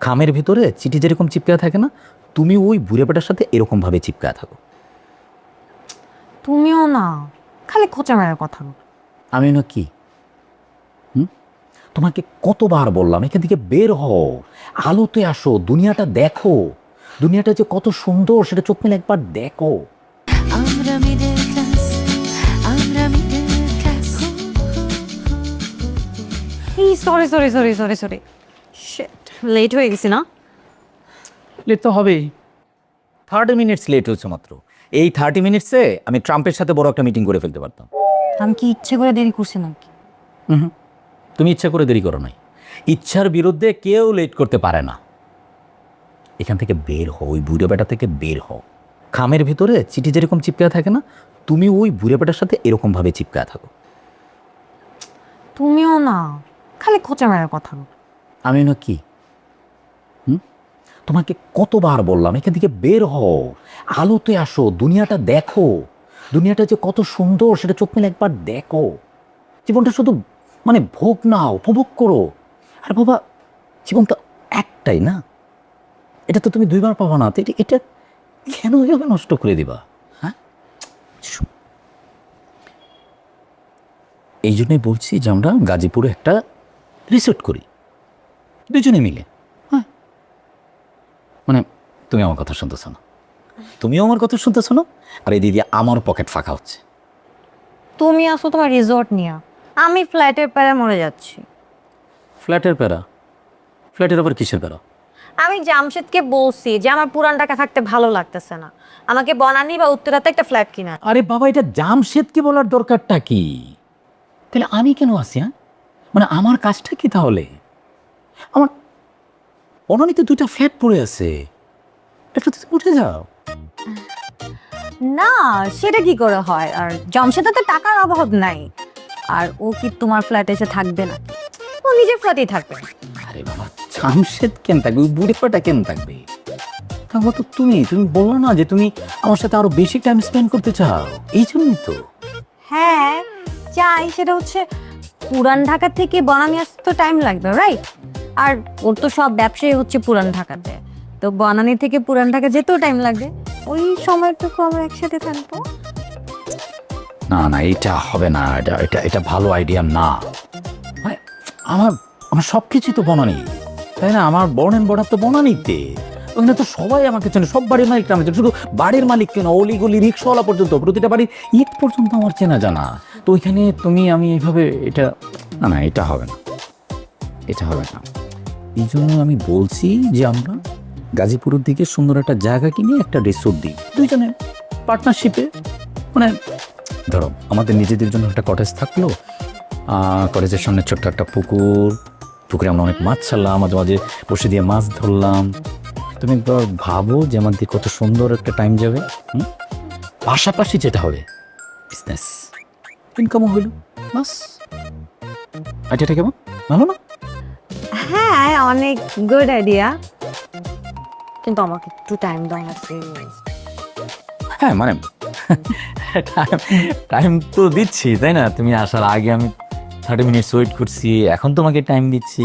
খামের ভিতরে চিঠি যেরকম চিপকা থাকে না, তুমি ওই বুড়ে বেটার সাথে এরকম ভাবে চিপকা থাকো। তুমিও না খালি খোঁচা মারার কথা বলো। আমি না কি তোমাকে কতবার বললাম এখান থেকে বের হও, আলোতে আসো, দুনিয়াটা দেখো, দুনিয়াটা যে কত সুন্দর সেটা চোখ মেলে একবার দেখো। এই sorry sorry sorry sorry sorry, late হয়ে গেছি না? লেট তো হবেই, 30 মিনিটস লেট হয়েছে মাত্র। এই 30 মিনিটসে আমি ট্রাম্পের সাথে বড় একটা মিটিং করে ফেলতে পারতাম। আমি কি ইচ্ছে করে দেরি করছি নাকি? তুমি ইচ্ছা করে দেরি করো নাই, ইচ্ছার বিরুদ্ধে কেউ লেট করতে পারে না। এখান থেকে বের হও, ওই বুড়ে বেটা থেকে বের হও। খামের ভিতরে চিঠি যেরকম চিপকা থাকে না, তুমি ওই বুড়ে বেটার সাথে এরকম ভাবে চিপকা থাকো। তুমিও না খালি খোঁচা মারার কথা বলো। আমি না কি তোমাকে কতবার বললাম এখান থেকে বের হও, আলোতে আসো, দুনিয়াটা দেখো, দুনিয়াটা যে কত সুন্দর সেটা চোখ মেলে একবার দেখো। জীবনটা শুধু মানে ভোগ নাও, উপভোগ করো। আর বাবা, জীবন তো একটাই না, এটা তো তুমি দুইবার পাবা না। তো এটা কেন এভাবে নষ্ট করে দিবা? হ্যাঁ, এই জন্যই বলছি যে আমরা গাজীপুরে একটা রিসোর্ট করি দুজনে মিলে। হ্যাঁ, মানে তুমি আমার কথা শুনতেছো না, তুমিও আমার কথা শুনতেছো না, আর এই দিদি আমার পকেট ফাঁকা হচ্ছে। তুমি আসো তোমার রিসর্ট নিয়ে, আমি ফ্ল্যাটের প্যারা মরে যাচ্ছি। ফ্ল্যাটের প্যারা? ফ্ল্যাটের আবার কিসের প্যারা? আমি জামশেদকে বলছি যে আমার পুরান ঢাকা থাকতে ভালো লাগতেছে না, আমাকে বনানী বা উত্তরাতে একটা ফ্ল্যাট কিনা। আরে বাবা, এটা জামশেদকে বলার দরকারটা কি? তাহলে আমি কেন আসি? হ্যাঁ, মানে আমার কাজটা কি তাহলে? আমার অনানিতে 2টা ফ্ল্যাট পড়ে আছে, একটু উঠে যাও। না, সেটা কি করে হয়? আর জামশেদে তো টাকার অভাব নাই, আর ও কি তোমার ফ্ল্যাটে এসে থাকবে না? ও নিজের ফ্ল্যাটেই থাকবে। আরে বাবা, জামশেদ কেন থাকবে? ওই বুড়ে পাটা কেন থাকবে? তাহলে তো তুমি বললো না যে তুমি আমার সাথে আরো বেশি টাইম স্পেন্ড করতে চাও, এই জন্যই তো। হ্যাঁ চাই, সেটা হচ্ছে পুরান ঢাকা থেকে বনানী আসতে তো টাইম লাগবে, রাইট? আর ওর তো সব ব্যবসায়ী হচ্ছে পুরান ঢাকাতে, তো বনানী থেকে পুরান ঢাকা যেতেও টাইম লাগবে। ওই সময়টুকু আমরা একসাথে থাকবো। না না, এটা হবে না, এটা এটা এটা ভালো আইডিয়া না। মানে আমার আমার সব কিছুই তো বনানি, তাই না? আমার বর্ণ বর্ডার তো বনানিতে, ওখানে তো সবাই আমাকে চেনে, সব বাড়ির মালিক আমি শুধু বাড়ির মালিক কেন, অলিগলি রিক্সাওয়ালা পর্যন্ত, প্রতিটা বাড়ির ইট পর্যন্ত আমার চেনা জানা। তো ওইখানে তুমি আমি এইভাবে, এটা না না, এটা হবে না, এটা হবে না। এই জন্য আমি বলছি যে আমরা গাজীপুরের দিকে সুন্দর একটা জায়গা কিনে একটা রিসোর্ট দিই দুইজনে পার্টনারশিপে। মানে ধরো আমাদের নিজেদের জন্য একটা কটেজ থাকলো, কটেজের সামনে ছোট্ট একটা পুকুর, পুকুরে আমরা অনেক মাছ ছাড়লাম, মাঝে মাঝে বসে দিয়ে মাছ ধরলাম। তুমি একবার ভাবো যে আমার দিকে কত সুন্দর একটা টাইম যাবে। পাশাপাশি যেটা হবে বিজনেস, ইনকামও হইল, বাস। আইডিয়াটা কেমন? ভালো না? হ্যাঁ, অনেক গুড আইডিয়া, কিন্তু আমাকে একটু টাইম দাও না প্লিজ। হ্যাঁ মানে টাইম তো দিচ্ছি, তাই না? তুমি আসার আগে আমি 30 মিনিটস ওয়েট করছি, এখন তোমাকে টাইম দিচ্ছি,